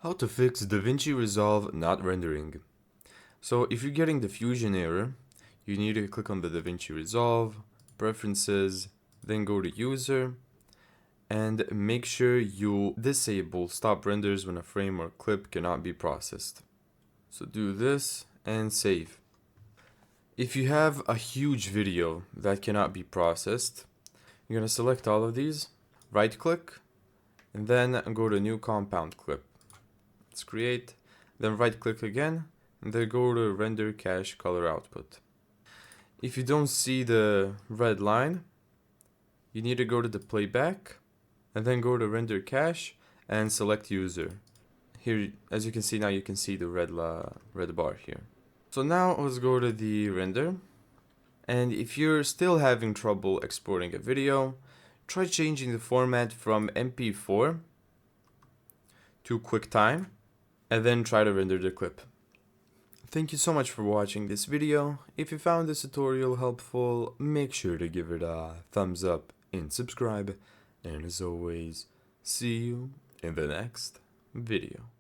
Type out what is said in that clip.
How to fix Davinci Resolve not rendering. So if you're getting the fusion error, you need to click on the Davinci Resolve, Preferences, then go to User, and make sure you disable stop renders when a frame or clip cannot be processed. So do this and save. If you have a huge video that cannot be processed, you're going to select all of these, right click, and then go to New Compound Clip. Let's create, then right click again, and then go to Render Cache Color Output. If you don't see the red line, you need to go to the playback, and then go to Render Cache and select User. Here, as you can see now, you can see the red bar here. So now let's go to the render, and if you're still having trouble exporting a video, try changing the format from MP4 to QuickTime, and then try to render the clip. Thank you so much for watching this video. If you found this tutorial helpful, make sure to give it a thumbs up and subscribe. And as always, see you in the next video.